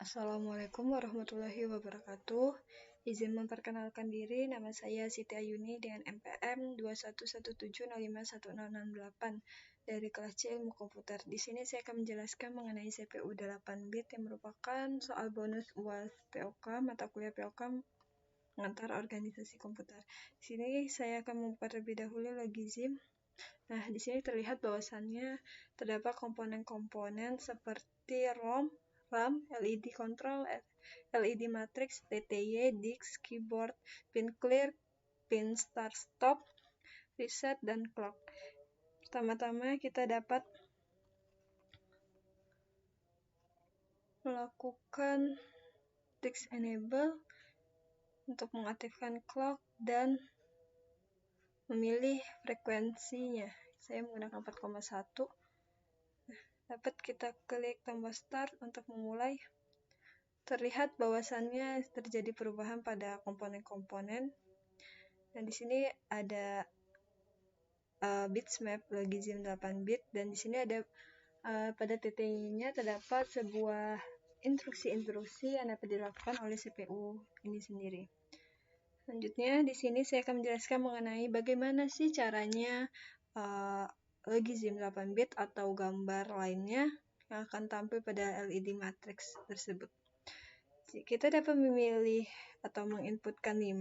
Assalamualaikum warahmatullahi wabarakatuh. Izin memperkenalkan diri, nama saya Siti Ayuni dengan NPM 2117051068 dari kelas C Ilmu Komputer. Di sini saya akan menjelaskan mengenai CPU 8 bit yang merupakan soal bonus UAS POK, mata kuliah POK mengantar organisasi komputer. Di sini saya akan membuka terlebih dahulu logism. Nah, di sini terlihat bahwasannya terdapat komponen-komponen seperti ROM, RAM, LED control, LED matrix, TTY, disk, keyboard, pin clear, pin start stop, reset, dan clock. Pertama-tama kita dapat melakukan disk enable untuk mengaktifkan clock dan memilih frekuensinya. Saya menggunakan 4,1. Dapat kita klik tombol start untuk memulai. Terlihat bahwasannya terjadi perubahan pada komponen-komponen. Dan di sini ada bitsmap logism 8 bit, dan di sini ada pada titiknya terdapat sebuah instruksi-instruksi yang dapat dilakukan oleh CPU ini sendiri. Selanjutnya di sini saya akan menjelaskan mengenai bagaimana sih caranya logism 8 bit atau gambar lainnya yang akan tampil pada LED matrix tersebut. Kita dapat memilih atau menginputkan 5.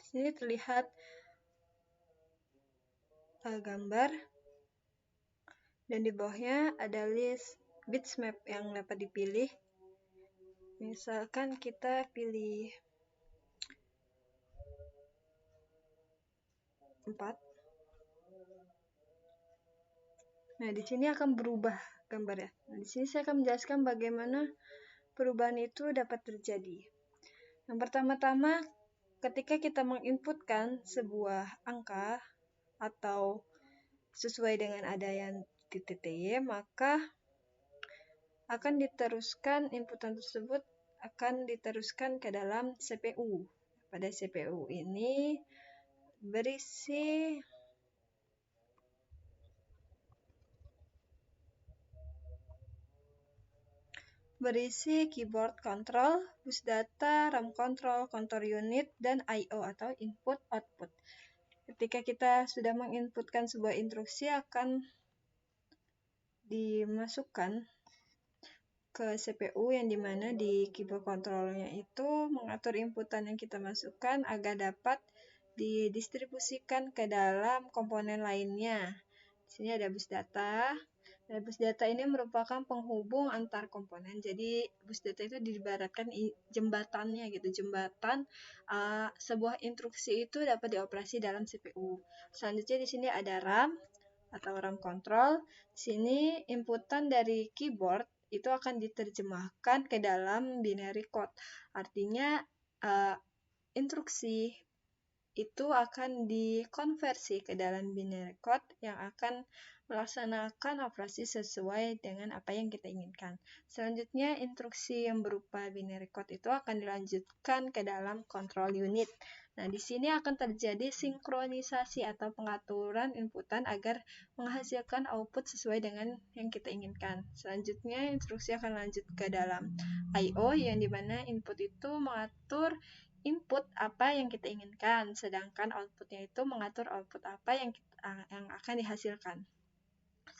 Di sini terlihat gambar, dan di bawahnya ada list bitsmap yang dapat dipilih. Misalkan kita pilih 4. Nah, di sini akan berubah gambarnya. Nah, di sini saya akan menjelaskan bagaimana perubahan itu dapat terjadi. Yang pertama-tama, ketika kita menginputkan sebuah angka atau sesuai dengan ada yang di TTY, maka akan diteruskan inputan tersebut akan diteruskan ke dalam CPU. Pada CPU ini berisi keyboard control, bus data, RAM control, control unit, dan I/O atau input output. Ketika kita sudah menginputkan sebuah instruksi, akan dimasukkan ke CPU, yang dimana di keyboard controlnya itu mengatur inputan yang kita masukkan agar dapat didistribusikan ke dalam komponen lainnya. Di sini ada bus data. Nah, bus data ini merupakan penghubung antar komponen. Jadi bus data itu diibaratkan jembatannya gitu, jembatan sebuah instruksi itu dapat dioperasi dalam CPU. Selanjutnya di sini ada RAM atau RAM control. Di sini inputan dari keyboard itu akan diterjemahkan ke dalam binary code. Artinya instruksi itu akan dikonversi ke dalam binary code yang akan melaksanakan operasi sesuai dengan apa yang kita inginkan. Selanjutnya, instruksi yang berupa binary code itu akan dilanjutkan ke dalam control unit. Nah, di sini akan terjadi sinkronisasi atau pengaturan inputan agar menghasilkan output sesuai dengan yang kita inginkan. Selanjutnya, instruksi akan lanjut ke dalam I/O, yang dimana input itu mengatur input apa yang kita inginkan, sedangkan outputnya itu mengatur output apa yang akan dihasilkan.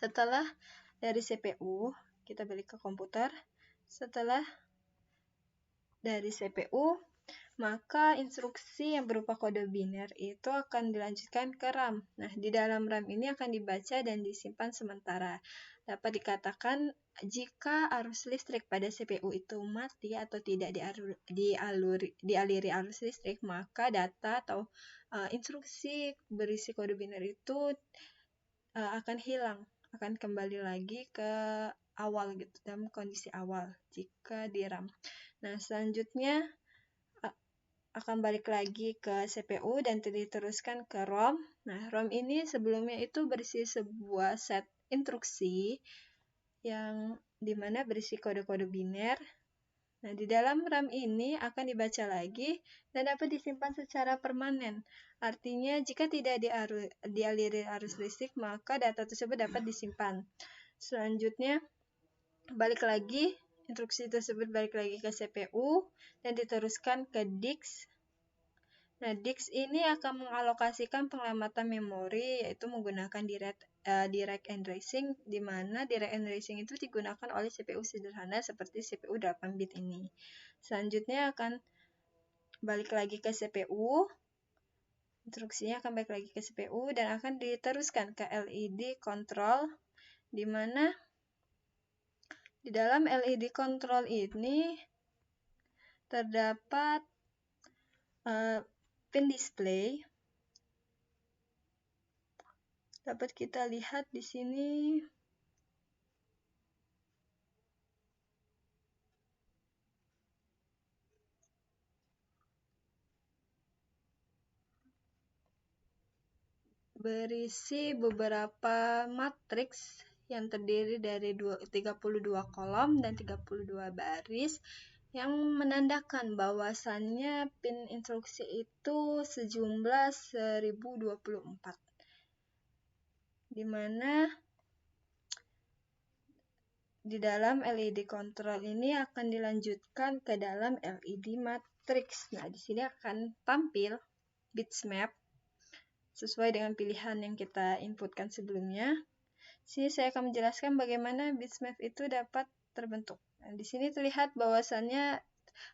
Setelah dari CPU, kita balik ke komputer. Setelah dari CPU, maka instruksi yang berupa kode biner itu akan dilanjutkan ke RAM. Nah, di dalam RAM ini akan dibaca dan disimpan sementara. Dapat dikatakan jika arus listrik pada CPU itu mati atau tidak dialiri arus listrik, maka data atau instruksi berisi kode biner itu akan hilang, akan kembali lagi ke awal gitu, dalam kondisi awal jika di RAM. Nah, selanjutnya akan balik lagi ke CPU dan diteruskan ke ROM. Nah, ROM ini sebelumnya itu berisi sebuah set instruksi yang dimana berisi kode-kode biner. Nah, di dalam RAM ini akan dibaca lagi dan dapat disimpan secara permanen. Artinya, jika tidak dialiri arus listrik, maka data tersebut dapat disimpan. Selanjutnya, instruksi tersebut balik lagi ke CPU dan diteruskan ke disk. Nah, disk ini akan mengalokasikan penyelamatan memori, yaitu menggunakan direct addressing, di mana direct addressing itu digunakan oleh CPU sederhana seperti CPU 8 bit ini. Selanjutnya akan balik lagi ke CPU, instruksinya akan balik lagi ke CPU dan akan diteruskan ke LED control, di mana di dalam LED control ini terdapat pin display. Dapat kita lihat di sini. Berisi beberapa matriks yang terdiri dari 32 kolom dan 32 baris yang menandakan bahwasannya pin instruksi itu sejumlah 1024, di mana di dalam LED control ini akan dilanjutkan ke dalam LED matrix. Nah, di sini akan tampil bits map sesuai dengan pilihan yang kita inputkan sebelumnya. Sini saya akan menjelaskan bagaimana bitmap itu dapat terbentuk. Nah, di sini terlihat bahwasannya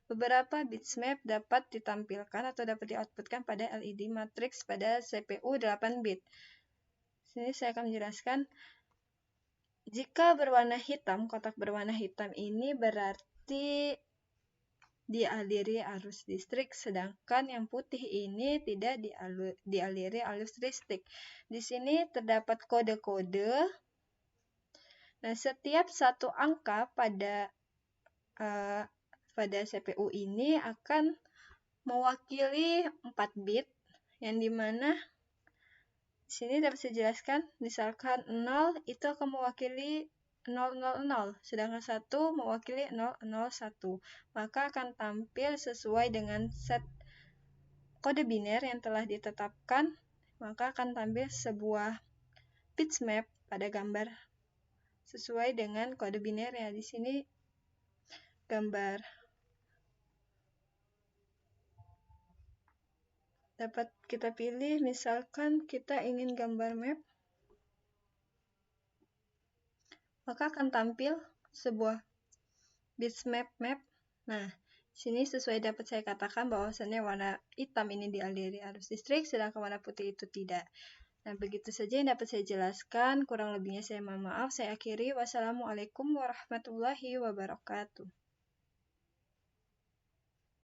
beberapa bitmap dapat ditampilkan atau dapat di-outputkan pada LED matrix pada CPU 8 bit. Sini saya akan menjelaskan, jika berwarna hitam, kotak berwarna hitam ini berarti dialiri arus listrik, sedangkan yang putih ini tidak dialiri arus listrik. Di sini terdapat kode-kode. Nah, setiap satu angka pada CPU ini akan mewakili 4 bit, yang dimana di sini dapat saya jelaskan, misalkan 0 itu akan mewakili 000, sedangkan 1 mewakili 001. Maka akan tampil sesuai dengan set kode biner yang telah ditetapkan, maka akan tampil sebuah bitmap pada gambar sesuai dengan kode biner ya. Di sini gambar dapat kita pilih, misalkan kita ingin gambar map, maka akan tampil sebuah bitmap map. Nah, sini sesuai dapat saya katakan bahwasannya warna hitam ini dialiri arus listrik, sedangkan warna putih itu tidak. Nah, begitu saja yang dapat saya jelaskan. Kurang lebihnya saya mohon maaf. Saya akhiri. Wassalamualaikum warahmatullahi wabarakatuh.